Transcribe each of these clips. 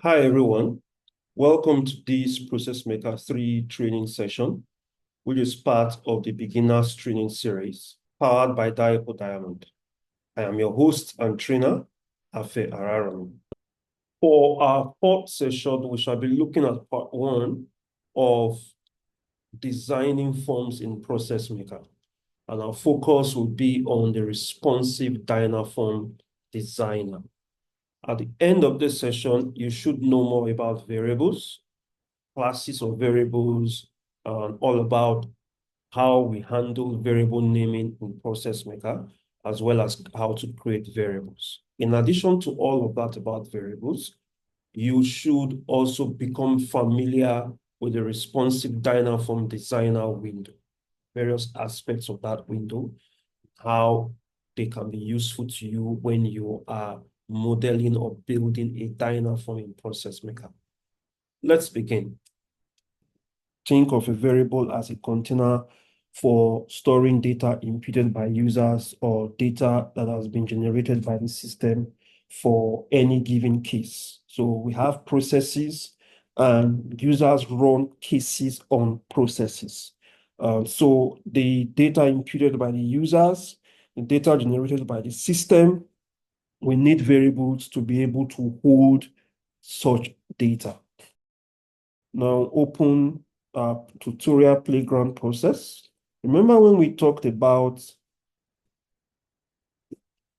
Hi everyone, welcome to this ProcessMaker 3 training session, which is part of the beginners training series powered by Diamond. I am your host and trainer, Afe Araram. For our fourth session, we shall be looking at part 1 of designing forms in ProcessMaker, and our focus will be on the Responsive Dynaform Designer. At the end of this session, you should know more about variables, classes of variables, all about how we handle variable naming in ProcessMaker, as well as how to create variables. In addition to all of that about variables, you should also become familiar with the Responsive Dynaform Designer window, various aspects of that window, how they can be useful to you when you are modeling or building a Dynaform in ProcessMaker. Let's begin. Think of a variable as a container for storing data imputed by users or data that has been generated by the system for any given case. So we have processes and users run cases on processes. So the data imputed by the users, the data generated by the system, we need variables to be able to hold such data. Now open tutorial playground process. Remember when we talked about,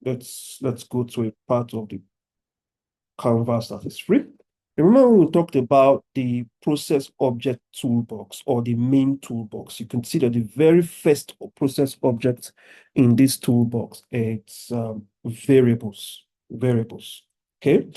let's go to a part of the canvas that is free. Remember when we talked about the process object toolbox or the main toolbox? You can see that the very first process object in this toolbox, it's variables. Okay.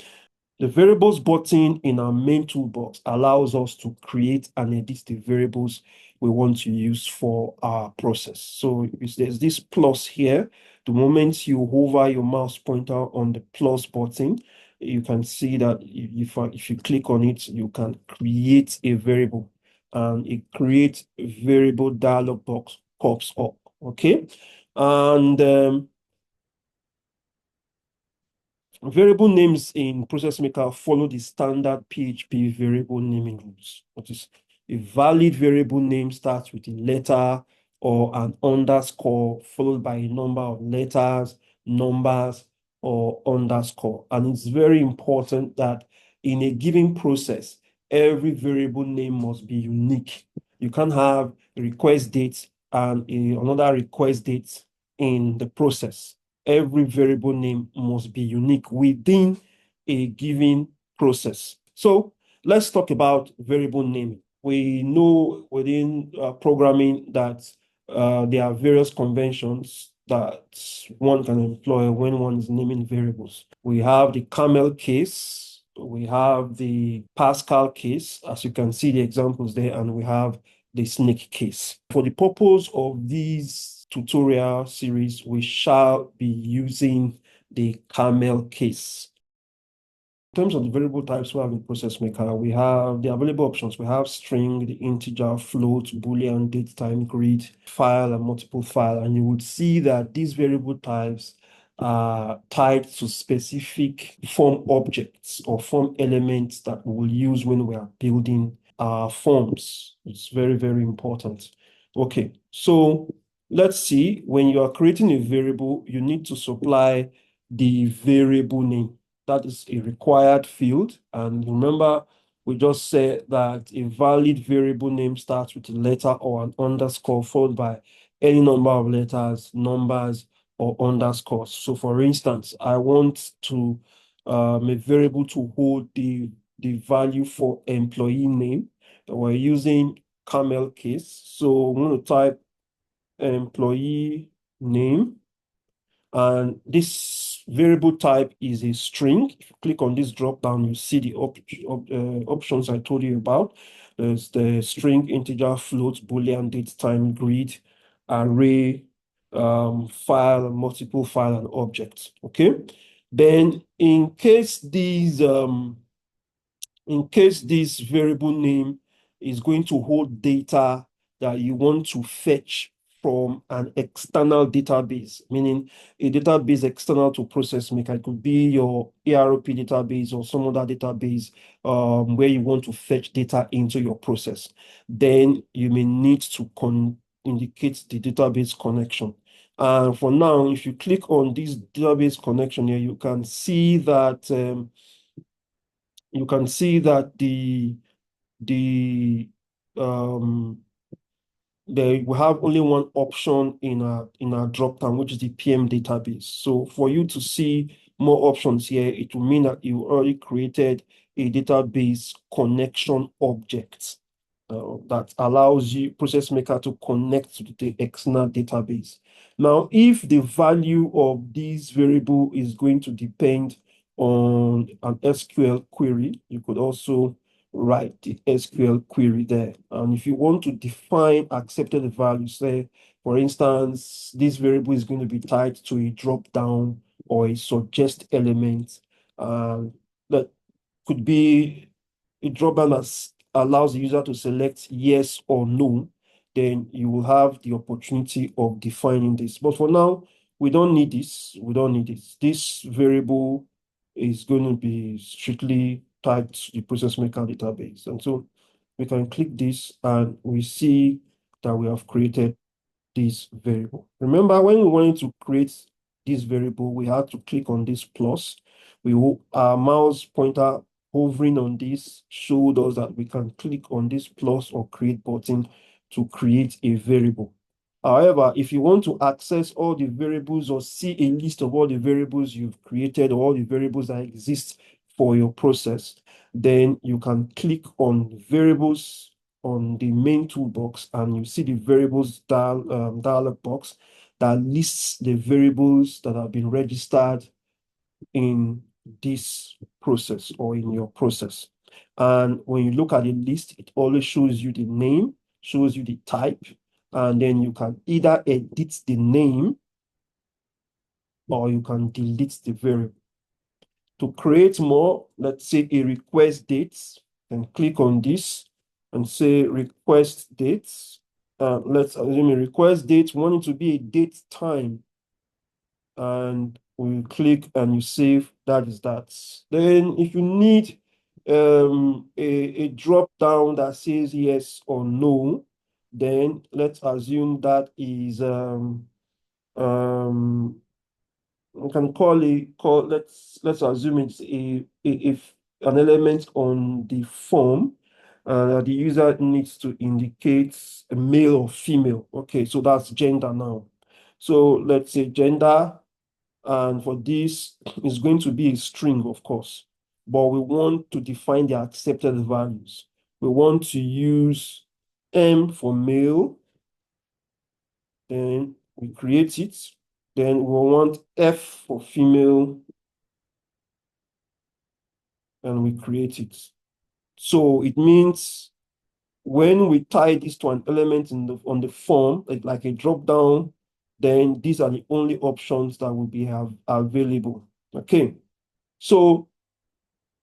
The variables button in our main toolbox allows us to create and edit the variables we want to use for our process. So there's this plus here. The moment you hover your mouse pointer on the plus button, you can see that if you click on it, you can create a variable, and it creates a variable dialog box pops up. Okay. And variable names in ProcessMaker follow the standard PHP variable naming rules. That is, a valid variable name starts with a letter or an underscore followed by a number of letters, numbers, or underscore. And it's very important that in a given process, every variable name must be unique. You can't have a request date and another request date in the process. Every variable name must be unique within a given process. So let's talk about variable naming. We know within programming that there are various conventions that one can employ when one is naming variables. We have the camel case, we have the Pascal case, as you can see the examples there, and we have the snake case. For the purpose of these tutorial series, we shall be using the camel case. In terms of the variable types we have in ProcessMaker, we have the available options. We have string, the integer, float, boolean, date, time, grid, file, and multiple file. And you would see that these variable types are tied to specific form objects or form elements that we will use when we are building our forms. It's very, very important. Okay, so let's see, when you are creating a variable, you need to supply the variable name. That is a required field. And remember, we just said that a valid variable name starts with a letter or an underscore followed by any number of letters, numbers, or underscores. So for instance, I want to a variable to hold the value for employee name. We're using camel case. So I'm going to type employee name, and this variable type is a string. If you click on this drop down, you see the options I told you about. There's the string, integer, float, boolean, date, time, grid, array, file, multiple file, and object. Okay. Then in case this variable name is going to hold data that you want to fetch from an external database, meaning a database external to ProcessMaker. It could be your ERP database or some other database where you want to fetch data into your process. Then you may need to indicate the database connection. And for now, if you click on this database connection here, you can see that the um there we have only one option in our drop down, which is the PM database. So for you to see more options here, it will mean that you already created a database connection object that allows you ProcessMaker to connect to the external database. Now, if the value of this variable is going to depend on an SQL query, you could also write the SQL query there. And if you want to define accepted values, say, for instance, this variable is going to be tied to a drop down or a suggest element. That could be a drop down that allows the user to select yes or no. Then you will have the opportunity of defining this. But for now, we don't need this. We don't need this. This variable is going to be strictly tied to the ProcessMaker database. And so we can click this and we see that we have created this variable. Remember, when we wanted to create this variable, we had to click on this plus. Our mouse pointer hovering on this showed us that we can click on this plus or create button to create a variable. However, if you want to access all the variables or see a list of all the variables you've created or all the variables that exist for your process, then you can click on variables on the main toolbox and you see the variables dialog box that lists the variables that have been registered in this process or in your process. And when you look at the list, it always shows you the name, shows you the type, and then you can either edit the name or you can delete the variable. To create more, let's say a request date, and click on this and say request dates. Let's assume a request date, want it to be a date time. And we click and you save, that is that. Then if you need a drop down that says yes or no, then let's assume that is we can let's assume it's if an element on the form the user needs to indicate a male or female. Okay, so that's gender now. So let's say gender, and for this is going to be a string, of course, but we want to define the accepted values. We want to use M for male, then we create it. Then we want F for female, and we create it. So it means when we tie this to an element on the form, like a drop down, then these are the only options that will be available. Okay, so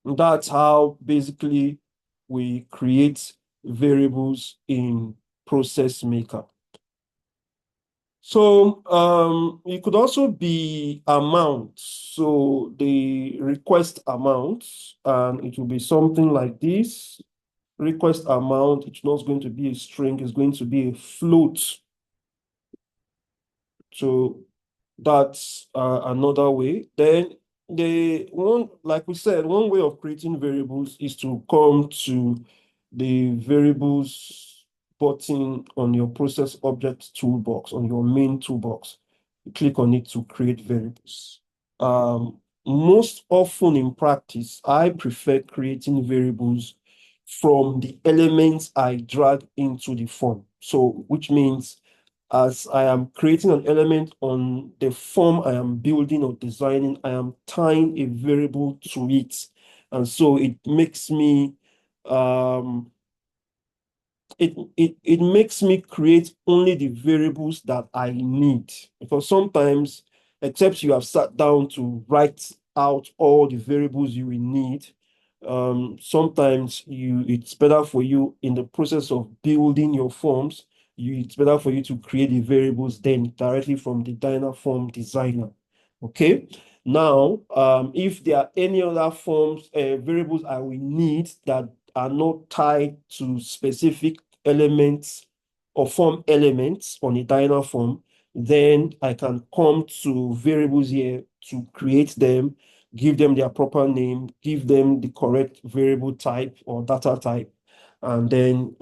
that's how basically we create variables in ProcessMaker. So it could also be amount. So the request amount, and it will be something like this. Request amount, it's not going to be a string, it's going to be a float. So that's another way. Then like we said, one way of creating variables is to come to the variables button on your process object toolbox, on your main toolbox. You click on it to create variables. Most often in practice, I prefer creating variables from the elements I drag into the form. So, which means as I am creating an element on the form I am building or designing, I am tying a variable to it. And so it makes me it makes me create only the variables that I need. Because sometimes, except you have sat down to write out all the variables you will need, sometimes it's better for you in the process of building your forms it's better for you to create the variables then directly from the Dynaform Designer. Okay. Now, if there are any other forms, variables I will need that are not tied to specific elements or form elements on a Dynaform, then I can come to variables here to create them, give them their proper name, give them the correct variable type or data type, and then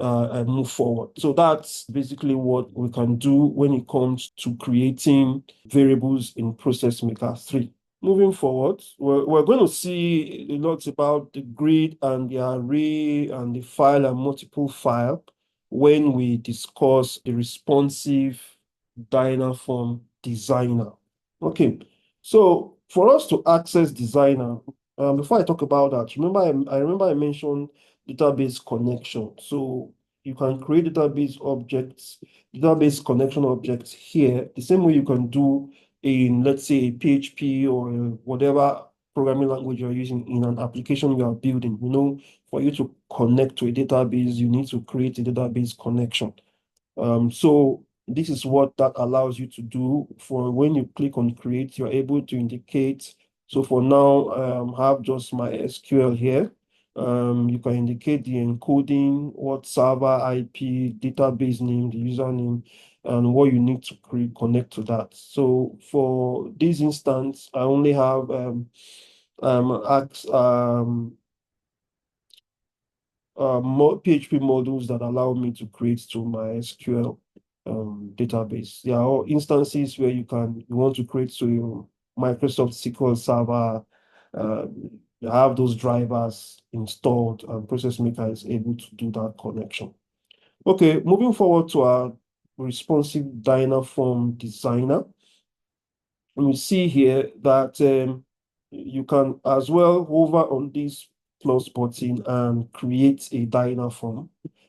move forward. So that's basically what we can do when it comes to creating variables in ProcessMaker 3. Moving forward, we're going to see a lot about the grid and the array and the file and multiple file when we discuss the responsive Dynaform Designer. Okay, so for us to access Designer, before I talk about that, I remember I mentioned database connection. So you can create database objects, database connection objects here, the same way you can do in, let's say, PHP or whatever programming language you're using in an application you are building. For you to connect to a database, you need to create a database connection. So this is what that allows you to do. For when you click on create, you're able to indicate. So for now, I have just my SQL here. You can indicate the encoding, what server IP, database name, the username, and what you need to connect to that. So for this instance, I only have PHP modules that allow me to create to my SQL database. There are all instances where you want to create to your Microsoft SQL Server. You have those drivers installed, and ProcessMaker is able to do that connection. Okay, moving forward to our responsive Dynaform Designer. We see here that you can as well hover on this plus button and create a Dynaform.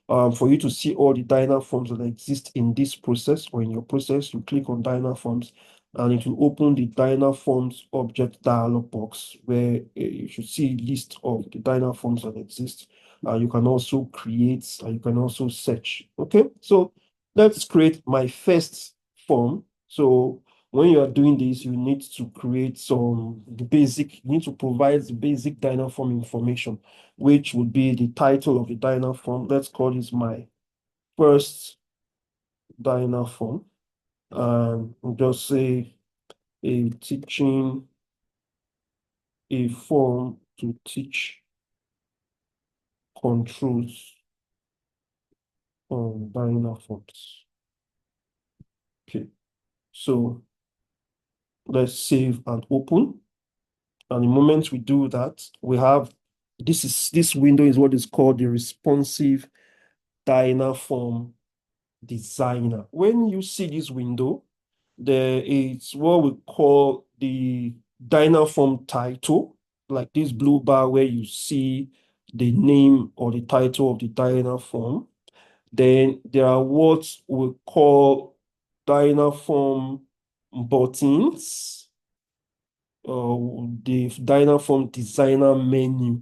For you to see all the Dynaforms that exist in this process or in your process, you click on Dynaforms and it will open the Dynaforms object dialog box where you should see a list of the Dynaforms that exist. You can also create and you can also search. Okay, so let's create my first form. So when you are doing this, you need to create you need to provide the basic Dynaform information, which would be the title of the Dynaform. Let's call this my first Dynaform. And we'll just say teaching a form to teach controls on Dynaforms. Okay, so let's save and open. And the moment we do that, we have this window is what is called the responsive Dynaform Designer. When you see this window, there is what we call the Dynaform title, like this blue bar where you see the name or the title of the Dynaform. Then there are what we call Dynaform buttons, the Dynaform Designer menu.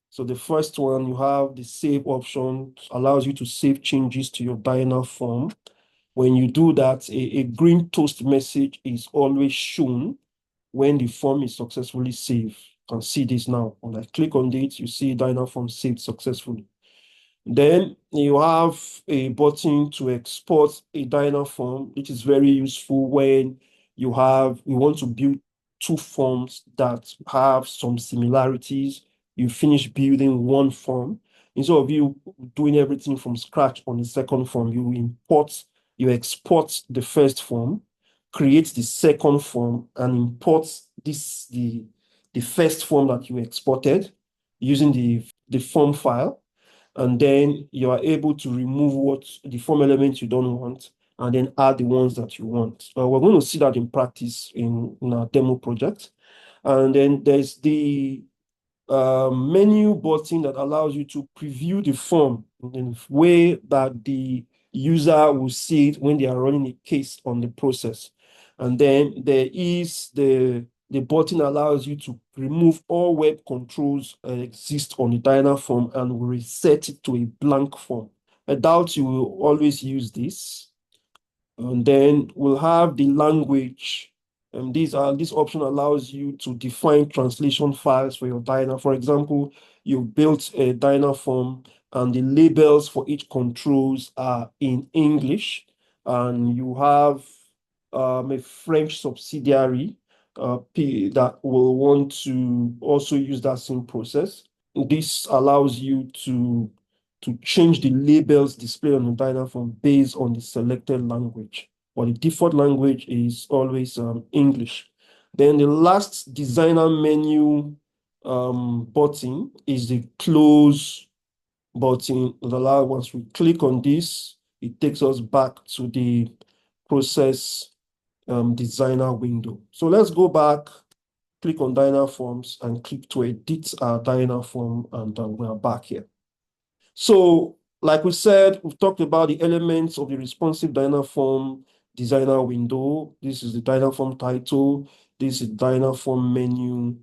So the first one, you have the save option, allows you to save changes to your Dynaform. When you do that, a green toast message is always shown when the form is successfully saved. You can see this now. When I click on it, you see Dynaform saved successfully. Then you have a button to export a Dynaform, which is very useful when you want to build two forms that have some similarities. You finish building one form. Instead of you doing everything from scratch on the second form, you export the first form, create the second form, and import the first form that you exported using the form file, and then you are able to remove what the form elements you don't want and then add the ones that you want. We're going to see that in practice in our demo project. And then there's the menu button that allows you to preview the form in a way that the user will see it when they are running a case on the process. And then there is the button allows you to remove all web controls that exist on the Dynaform and reset it to a blank form. I doubt you will always use this. And then we'll have the language. This option allows you to define translation files for your Dyna. For example, you built a Dynaform and the labels for each controls are in English, and you have a French subsidiary that will want to also use that same process. This allows you to change the labels displayed on the Dynaform based on the selected language. But the default language is always English. Then the last designer menu button is the close button. It allows, once we click on this, it takes us back to the process designer window. So let's go back, click on Dynaforms and click to edit our Dynaform, and we are back here. So, like we said, we've talked about the elements of the responsive Dynaform designer window. This is the Dynaform title. This is Dynaform menu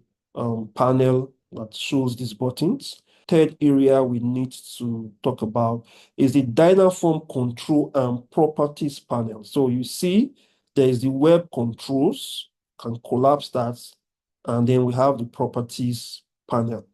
panel that shows these buttons. Third area we need to talk about is the Dynaform control and properties panel. So you see there is the web controls, can collapse that, and then we have the properties panel.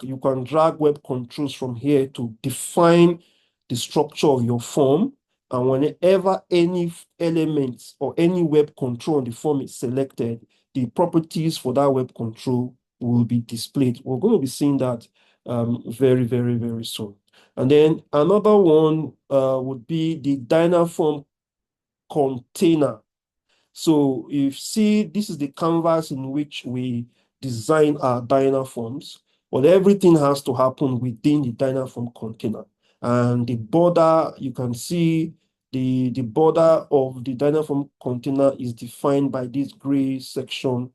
You can drag web controls from here to define the structure of your form. And whenever any element or any web control on the form is selected, the properties for that web control will be displayed. We're going to be seeing that very, very, very soon. And then another one would be the Dynaform container. So you see, this is the canvas in which we design our Dynaforms, but everything has to happen within the Dynaform container. And the border, you can see the border of the Dynaform container is defined by this gray section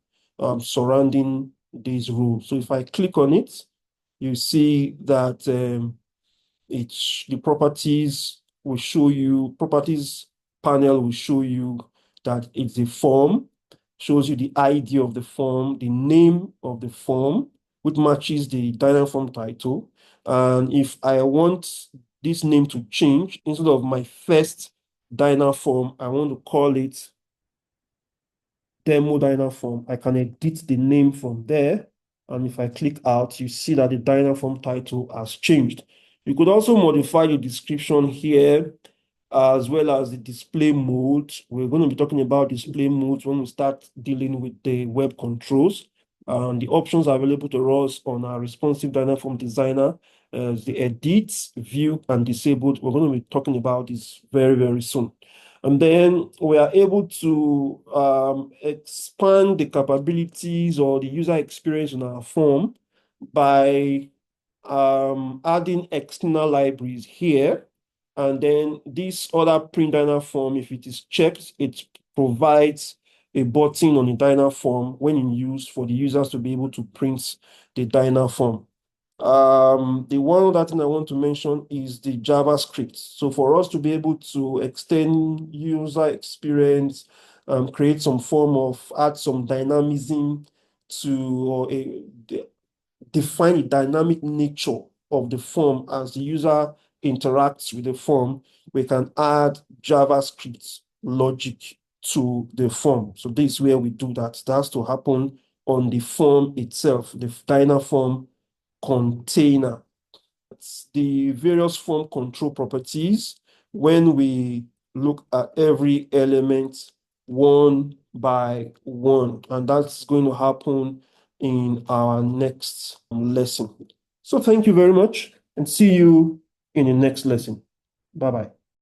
surrounding these rules. So if I click on it, you see that the properties will show you, properties panel will show you that it's a form, shows you the ID of the form, the name of the form, which matches the Dynaform title. And if I want this name to change, instead of my first Dynaform, I want to call it demo Dynaform, I can edit the name from there. And if I click out, you see that the Dynaform title has changed. You could also modify the description here as well as the display mode. We're going to be talking about display modes when we start dealing with the web controls. The options are available to us on our responsive Dynaform designer, the edit, view, and disabled. We're going to be talking about this very, very soon. And then we are able to expand the capabilities or the user experience in our form by adding external libraries here. And then this other print Dynaform, if it is checked, it provides a button on the Dynaform when in use for the users to be able to print the Dynaform. The one other thing I want to mention is the JavaScript. So for us to be able to extend user experience, create some form of, add some dynamism to define the dynamic nature of the form as the user interacts with the form, we can add JavaScript logic to the form. So this is where we do that. That has to happen on the form itself, the Dynaform container. It's the various form control properties when we look at every element one by one, and that's going to happen in our next lesson. So thank you very much and see you in the next lesson. Bye-bye.